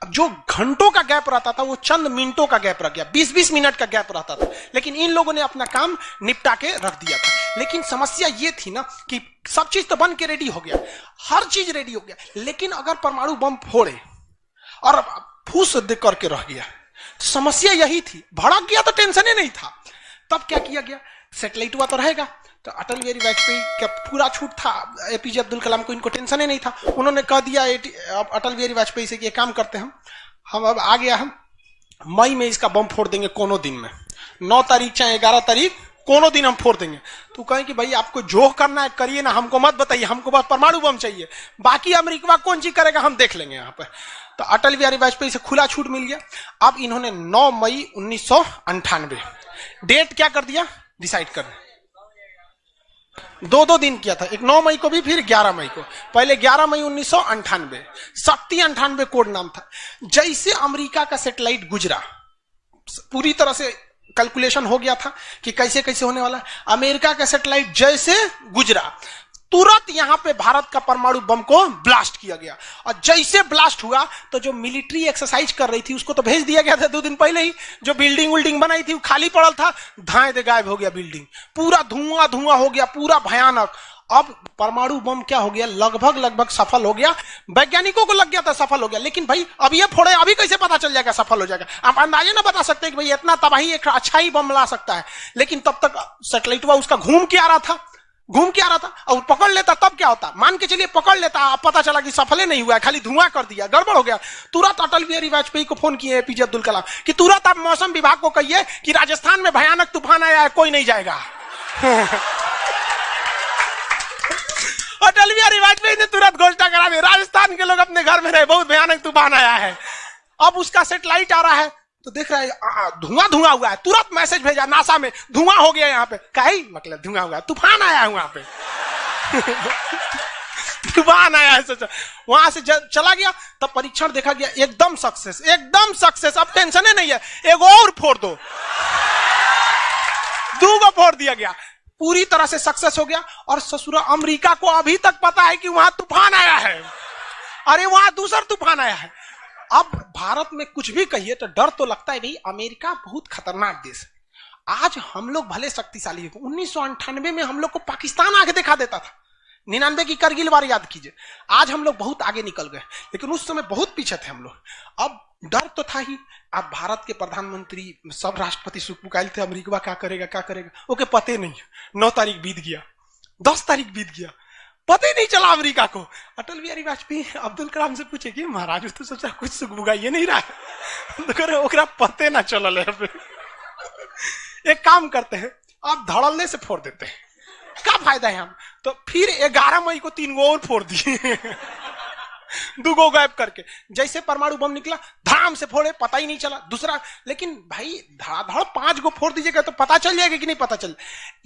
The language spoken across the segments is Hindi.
जो घंटों का गैप रहता था वो चंद मिनटों का गैप रह गया, 20-20 मिनट का गैप रहता था। लेकिन इन लोगों ने अपना काम निपटा के रख दिया था। लेकिन समस्या ये थी ना कि सब चीज तो बन के रेडी हो गया, हर चीज रेडी हो गया, लेकिन अगर परमाणु बम फोड़े और फूस दे करके रह गया, समस्या यही थी। भड़क गया तो टेंशन ही नहीं था। तब क्या किया गया, सैटेलाइट हुआ तो रहेगा। तो अटल बिहारी वाजपेयी का पूरा छूट था, एपीजे अब्दुल कलाम को इनको टेंशन ही नहीं था। उन्होंने कह दिया अटल बिहारी वाजपेयी से कि ये काम करते हैं हम अब आ गया, हम मई में इसका बम फोड़ देंगे कोनो दिन में, 9 तारीख चाहे 11 तारीख कोनो दिन हम फोड़ देंगे। तो कहें कि भाई आपको जो करना है करिए ना, हमको मत बताइए, हमको बस परमाणु बम चाहिए, बाकी अमेरिका कौन चीज करेगा हम देख लेंगे यहाँ पे। तो अटल बिहारी वाजपेयी से खुला छूट मिल गया। अब इन्होंने 9 मई 1998 डेट क्या कर दिया, डिसाइड कर, 2 दिन किया था, एक 9 मई को भी, फिर 11 मई को। पहले 11 मई 1998 शक्ति 98 कोड नाम था। जैसे अमेरिका का सैटेलाइट गुजरा, पूरी तरह से कैलकुलेशन हो गया था कि कैसे कैसे होने वाला है। अमेरिका का सैटेलाइट जैसे गुजरा, तुरंत यहां पे भारत का परमाणु बम को ब्लास्ट किया गया। और जैसे ब्लास्ट हुआ तो जो मिलिट्री एक्सरसाइज कर रही थी उसको तो भेज दिया गया था 2 दिन पहले ही। जो बिल्डिंग विल्डिंग बनाई थी वो खाली पड़ल था, धाए दे गायब हो गया बिल्डिंग, पूरा धुआं धुआं हो गया, पूरा भयानक। अब परमाणु बम क्या हो गया, लगभग सफल हो गया। वैज्ञानिकों को लग गया था सफल हो गया, लेकिन भाई अब ये फोड़े, अभी कैसे पता चल जाएगा सफल हो जाएगा। आप अंदाजे ना बता सकते कि भाई इतना तबाही एक अच्छा ही बम ला सकता है। लेकिन तब तक सैटेलाइट उसका घूम के आ रहा था और पकड़ लेता तब क्या होता, मान के चलिए पकड़ लेता, पता चला कि सफल नहीं हुआ, खाली धुआं कर दिया, गड़बड़ हो गया। तुरंत अटल बिहारी वाजपेयी को फोन किए एपीजे अब्दुल कलाम कि तुरंत आप मौसम विभाग को कहिए कि राजस्थान में भयानक तूफान आया है, कोई नहीं जाएगा। अटल बिहारी वाजपेयी ने तुरंत घोषणा करा दी, राजस्थान के लोग अपने घर में रहे, बहुत भयानक तूफान आया है। अब उसका सैटेलाइट आ रहा है तो देख रहा है धुआं धुआं हुआ है, तुरंत मैसेज भेजा नासा में, धुआं हो गया यहाँ पे। कहीं मतलब धुआं हुआ, तूफान आया है वहां पे। तूफान आया है, सोचा। वहां से चला गया, तब परीक्षण देखा गया, एकदम सक्सेस। अब टेंशन ही नहीं है, एक और फोड़ दो, 2 को फोड़ दिया गया, पूरी तरह से सक्सेस हो गया। और ससुरा अमेरिका को अभी तक पता है कि वहां तूफान आया है, अरे वहां दूसरा तूफान आया है। अब भारत में कुछ भी कहिए तो डर तो लगता है, नहीं अमेरिका बहुत खतरनाक देश है। आज हम लोग भले शक्तिशाली है, 1998 में हम लोग को पाकिस्तान आगे दिखा देता था, 99 की करगिल वार याद कीजिए। आज हम लोग बहुत आगे निकल गए, लेकिन उस समय बहुत पीछे थे हम लोग। अब डर तो था ही। अब भारत के प्रधानमंत्री सब राष्ट्रपति सुखपुकाइल थे, अमेरिका क्या करेगा ओके पते नहीं। 9 तारीख बीत गया, 10 तारीख बीत गया, पता ही नहीं चला अमेरिका को। अटल बिहारी वाजपेयी अब्दुल कलाम से पूछे कि महाराज तो सोचा कुछ सुख ये नहीं रहा, तो ओकरा पते ना चल। एक काम करते हैं, आप धड़ल्ले से फोड़ देते हैं, क्या फायदा है हम। तो फिर 11 मई को 3 गो और फोड़ दिए, 2 गो गायब करके। जैसे परमाणु बम निकला धाम से फोड़े, पता ही नहीं चला दूसरा। लेकिन भाई धड़ाधड़ 5 गो फोड़ दीजिएगा तो पता चल जाएगा कि नहीं पता चल।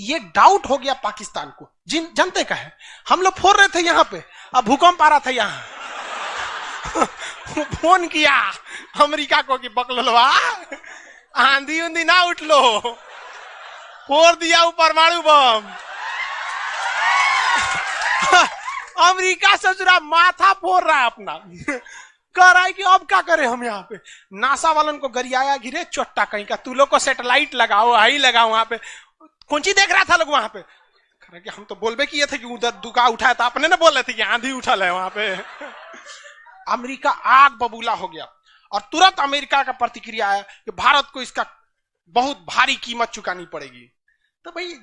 ये डाउट हो गया पाकिस्तान को, जनते का है। हम लोग फोड़ रहे थे यहाँ पे, अब भूकंप आ रहा था यहाँ। फोन किया अमेरिका को कि बकलवा आंधी उंधी ना उठ लो, फोड़ दिया वो परमाणु बम। अमेरिका से जुड़ा माथा फोड़ रहा है अपना, कह रहा है कि अब क्या करें हम। यहाँ पे नासा वालन को गरियाया गिरे चोट्टा कहीं का, तू लोग को सैटेलाइट लगाओ, हाई लगाओ। वहां पे कौन सी देख रहा था लोग वहां पे, कह रहे कि हम तो बोलबे किए थे कि उधर दुका उठाया था, अपने ना बोल रहे थे कि आंधी उठल है वहां पे। अमेरिका आग बबूला हो गया और तुरंत अमेरिका का प्रतिक्रिया आया कि भारत को इसका बहुत भारी कीमत चुकानी पड़ेगी। तो भाई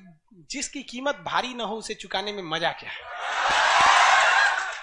जिसकी कीमत भारी ना हो उसे चुकाने में मजा क्या है।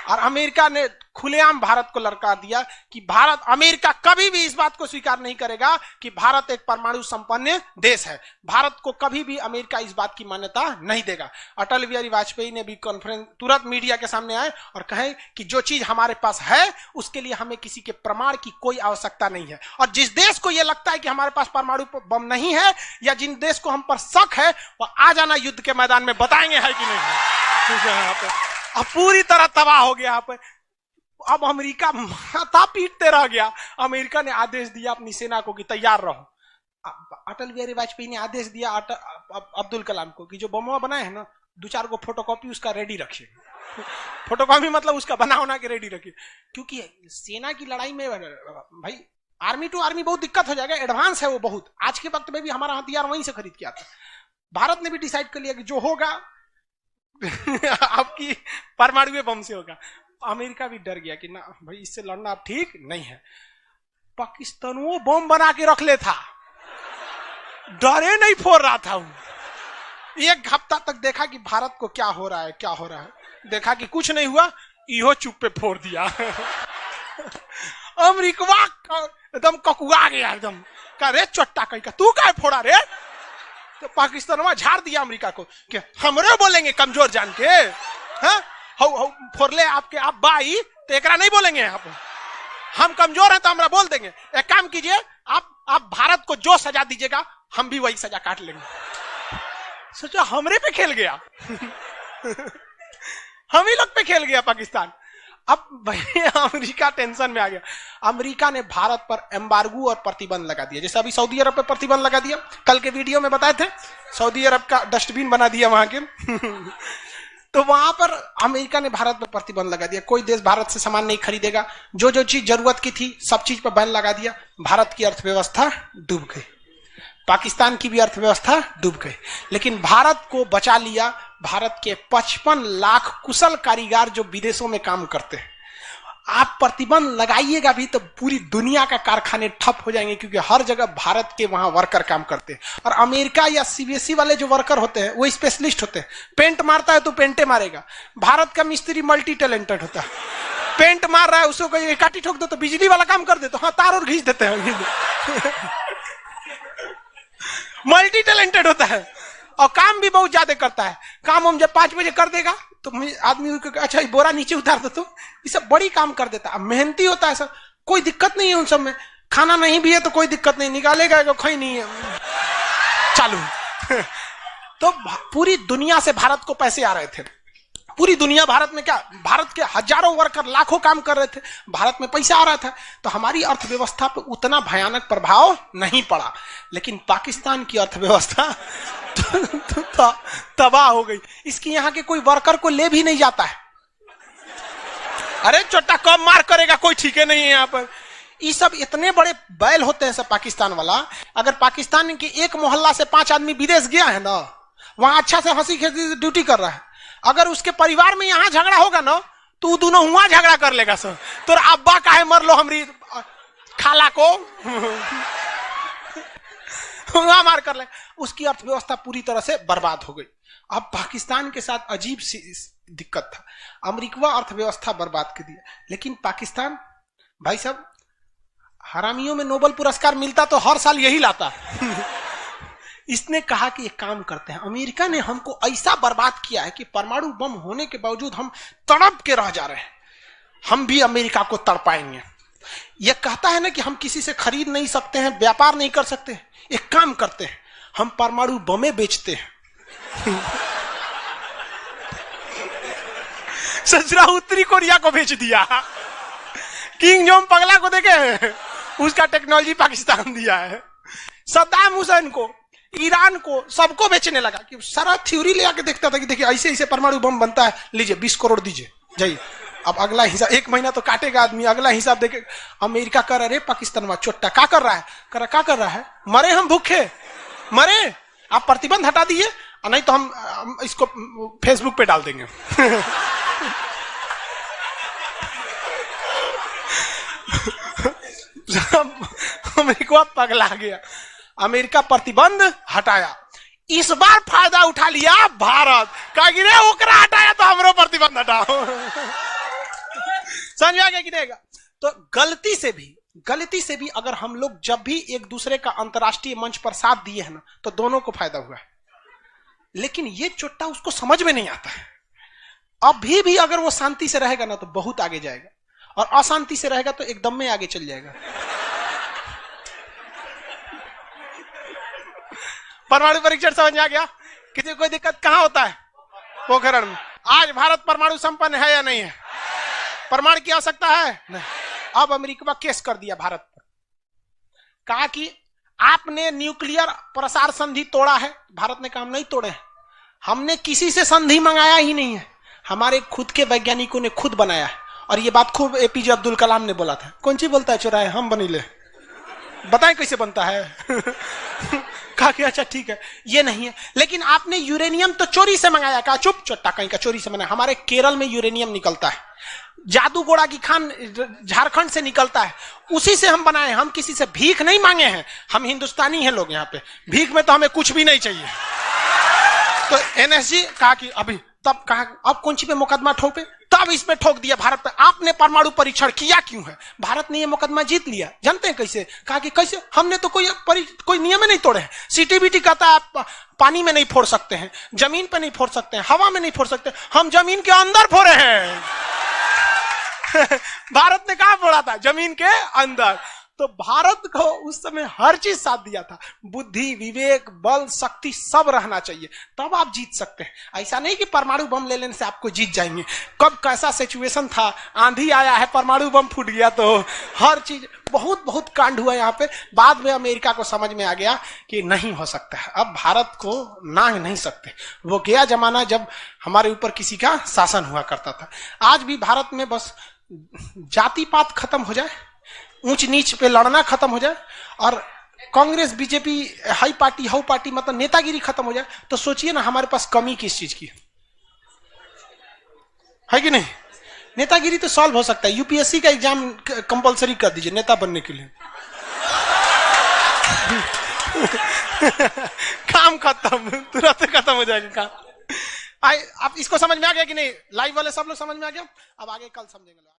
और अमेरिका ने खुलेआम भारत को ललकार दिया कि अमेरिका कभी भी इस बात को स्वीकार नहीं करेगा कि भारत एक परमाणु संपन्न देश है। भारत को कभी भी अमेरिका इस बात की मान्यता नहीं देगा। अटल बिहारी वाजपेयी ने भी कॉन्फ्रेंस तुरंत मीडिया के सामने आए और कहे कि जो चीज हमारे पास है उसके लिए हमें किसी के प्रमाण की कोई आवश्यकता नहीं है। और जिस देश को यह लगता है कि हमारे पास परमाणु बम नहीं है या जिन देश को हम पर शक है वह आ जाना युद्ध के मैदान में, बताएंगे है कि नहीं। अब पूरी तरह तबाह हो गया यहाँ पे। अब अमेरिका माथा पीटते रह गया। अमेरिका ने आदेश दिया अपनी सेना को कि तैयार रहो। अटल बिहारी वाजपेयी ने आदेश दिया अब्दुल कलाम को कि जो बम बनाए हैं ना दो चार को फोटोकॉपी उसका रेडी रखिए। फोटोकॉपी मतलब उसका बना होना के रेडी रखिए, क्योंकि सेना की लड़ाई में भाई आर्मी टू आर्मी बहुत दिक्कत हो जाएगा, एडवांस है वो बहुत। आज के वक्त में भी हमारा हथियार वहीं से खरीद के आता। भारत ने भी डिसाइड कर लिया कि जो होगा आपकी परमाणु बम से होगा। अमेरिका भी डर गया कि ना भाई इससे लड़ना अब ठीक नहीं है। पाकिस्तान वो बम बना के रख ले था, डरे नहीं फोड़ रहा था वो। एक हफ्ता तक देखा कि भारत को क्या हो रहा है क्या हो रहा है, देखा कि कुछ नहीं हुआ, इहो चुप पे फोड़ दिया। अमेरिका एकदम ककुआ गया, एकदम कह रे चट्टा कहीं का तू क्या फोड़ा रे। तो पाकिस्तान वहां झाड़ दिया अमेरिका को कि हमरे बोलेंगे कमजोर जान के, हाँ फोड़ ले आपके आप बाई तो एकरा नहीं बोलेंगे आप, हम कमजोर हैं तो हमरा बोल देंगे। एक काम कीजिए आप भारत को जो सजा दीजिएगा हम भी वही सजा काट लेंगे। सोचो हमरे पे खेल गया। हम ही लोग पे खेल गया पाकिस्तान। अब भाई अमेरिका टेंशन में आ गया। अमेरिका ने भारत पर एम्बार्गो और प्रतिबंध लगा दिया, जैसे अभी सऊदी अरब पे प्रतिबंध लगा दिया, कल के वीडियो में बताए थे, सऊदी अरब का डस्टबिन बना दिया वहां के। तो वहां पर अमेरिका ने भारत पर प्रतिबंध लगा दिया, कोई देश भारत से सामान नहीं खरीदेगा, जो जो चीज जरूरत की थी सब चीज पर बैन लगा दिया। भारत की अर्थव्यवस्था डूब गई, पाकिस्तान की भी अर्थव्यवस्था डूब गई, लेकिन भारत को बचा लिया भारत के 55 लाख कुशल कारीगर जो विदेशों में काम करते हैं। आप प्रतिबंध लगाइएगा भी तो पूरी दुनिया का कारखाने ठप हो जाएंगे, क्योंकि हर जगह भारत के वहां वर्कर काम करते हैं। और अमेरिका या सीबीएसई वाले जो वर्कर होते हैं वो स्पेशलिस्ट होते हैं, पेंट मारता है तो पेंटे मारेगा। भारत का मिस्त्री मल्टी टैलेंटेड होता है, पेंट मार रहा है उसको कोई काटी ठोक दो तो बिजली वाला काम कर दे तो हाँ तार और घींच देते हैं। मल्टी टैलेंटेड होता है और काम भी बहुत ज्यादा करता है। काम हम जब 5 बजे कर देगा तो आदमी अच्छा बोरा नीचे उतार दो, तो ये सब बड़ी काम कर देता है, मेहनती होता है सर, कोई दिक्कत नहीं है उन सब में। खाना नहीं भी है तो कोई दिक्कत नहीं, निकालेगा कोई नहीं है, चालू। तो पूरी दुनिया से भारत को पैसे आ रहे थे, पूरी दुनिया भारत में क्या, भारत के हजारों वर्कर लाखों काम कर रहे थे, भारत में पैसा आ रहा था, तो हमारी अर्थव्यवस्था पे उतना भयानक प्रभाव नहीं पड़ा। लेकिन पाकिस्तान की अर्थव्यवस्था तबाह हो गई। इसकी यहाँ के कोई वर्कर को ले भी नहीं जाता है। अरे चोटा कम मार करेगा कोई ठीक है नहीं है यहाँ पर। ये सब इतने बड़े बैल होते हैं सब पाकिस्तान वाला। अगर पाकिस्तान के एक मोहल्ला से 5 आदमी विदेश गया है ना, वहां अच्छा से हंसी खेसी ड्यूटी कर रहा है, अगर उसके परिवार में यहाँ झगड़ा होगा ना तो दोनों वहां झगड़ा कर लेगा सर, तो अब्बा काहे मर लो हमारी खाला को वहां मार कर ले। उसकी अर्थव्यवस्था पूरी तरह से बर्बाद हो गई। अब पाकिस्तान के साथ अजीब सी दिक्कत था, अमेरिका अर्थव्यवस्था बर्बाद कर दिया, लेकिन पाकिस्तान भाई साहब हरामियों में नोबेल पुरस्कार मिलता तो हर साल यही लाता। इसने कहा कि एक काम करते हैं, अमेरिका ने हमको ऐसा बर्बाद किया है कि परमाणु बम होने के बावजूद हम तड़प के रह जा रहे हैं, हम भी अमेरिका को तड़पाएंगे। यह कहता है ना कि हम किसी से खरीद नहीं सकते हैं, व्यापार नहीं कर सकते, एक काम करते हैं हम परमाणु बमें बेचते हैं। ससुरा उत्तरी कोरिया को बेच दिया, किंग जोंग पगला को देखे उसका टेक्नोलॉजी पाकिस्तान दिया है, सद्दाम हुसैन को, ईरान को, सबको बेचने लगा कि सारा थ्योरी ले आके देखता था कि देखिए ऐसे ऐसे परमाणु बम बनता है, लीजिए 20 करोड़ दीजिए जाइए। अब अगला हिसाब 1 महीना तो काटेगा आदमी, अगला हिसाब देखे। अमेरिका कर रहा है पाकिस्तान में चोट्टा क्या कर रहा है, क्या कर रहा है, मरे हम भूखे मरे, आप प्रतिबंध हटा दीजिए नहीं तो हम इसको फेसबुक पे डाल देंगे। अमेरिका पगला गया, अमेरिका प्रतिबंध हटाया। इस बार फायदा उठा लिया भारत, कहा गिरे ओकरा हटाया तो हमरो प्रतिबंध हटाओ। समझ आ गया कि देगा। तो गलती से भी अगर हम लोग जब भी एक दूसरे का अंतर्राष्ट्रीय मंच पर साथ दिए हैं ना तो दोनों को फायदा हुआ है, लेकिन ये चोट्टा उसको समझ में नहीं आता है। अभी भी अगर वो शांति से रहेगा ना तो बहुत आगे जाएगा, और अशांति से रहेगा तो एकदम में आगे चल जाएगा। परमाणु परीक्षण समझ में आ गया? किसी कोई दिक्कत कहां होता है? पोखरण में। आज भारत परमाणु संपन्न है या नहीं है? परमाणु की आवश्यकता है नहीं। अब अमेरिका केस कर दिया भारत पर, कहा कि आपने न्यूक्लियर प्रसार संधि तोड़ा है। भारत ने कहा हम नहीं तोड़े हैं, हमने किसी से संधि मंगाया ही नहीं है, हमारे खुद के वैज्ञानिकों ने खुद बनाया है। और ये बात खूब एपीजे अब्दुल कलाम ने बोला था। कौन सी बोलता है चौराहे हम बनीले, बताएं कैसे बनता है। कहा कि अच्छा ठीक है, ये नहीं है। लेकिन आपने यूरेनियम तो चोरी से मंगाया, कहा चुप चट्टा कहीं का, चोरी से मंगाया। हमारे केरल में यूरेनियम निकलता है, जादूगोड़ा की खान झारखंड से निकलता है, उसी से हम बनाए। हम किसी से भीख नहीं मांगे हैं, हम हिंदुस्तानी हैं लोग, यहाँ पे भीख में तो हमें कुछ भी नहीं चाहिए। तो एनएसजी कहा कि अभी, तब कहा अब कौन सी पे मुकदमा ठोके, तब इस पे ठोक दिया भारत पे। आपने परमाणु परीक्षण किया क्यों है? भारत ने ये मुकदमा जीत लिया। जानते हैं कैसे? कहा कि कैसे, हमने तो कोई नियम नहीं तोड़े हैं। सीटीबीटी कहता है आप पानी में नहीं फोड़ सकते हैं, जमीन पे नहीं फोड़ सकते हैं, हवा में नहीं फोड़ सकते, हम जमीन के अंदर फोड़े हैं। भारत ने कहा फोड़ा था? जमीन के अंदर। तो भारत को उस समय हर चीज साथ दिया था, बुद्धि, विवेक, बल, शक्ति सब रहना चाहिए, तब आप जीत सकते हैं। ऐसा नहीं कि परमाणु बम ले लेने से आपको जीत जाएंगे। कब कैसा सिचुएशन था, आंधी आया है, परमाणु बम फूट गया, तो हर चीज बहुत बहुत कांड हुआ यहाँ पे। बाद में अमेरिका को समझ में आ गया कि नहीं हो सकता है, अब भारत को नांग नहीं सकते। वो गया जमाना जब हमारे ऊपर किसी का शासन हुआ करता था। आज भी भारत में बस जाति पात खत्म हो जाए, ऊंच नीच पे लड़ना खत्म हो जाए, और Congress BJP high party how party मतलब नेतागिरी खत्म हो जाए, तो सोचिए ना हमारे पास कमी किस चीज की है कि नहीं? नेतागिरी तो सॉल्व हो सकता है। यूपीएससी का एग्जाम कंपलसरी कर दीजिए नेता बनने के लिए। काम खत्म, तुरंत खत्म हो जाएगा काम। आप इसको समझ में आ गया कि नहीं? लाइव वाले सब लोग समझ में आ गया? अब आगे कल समझेंगे।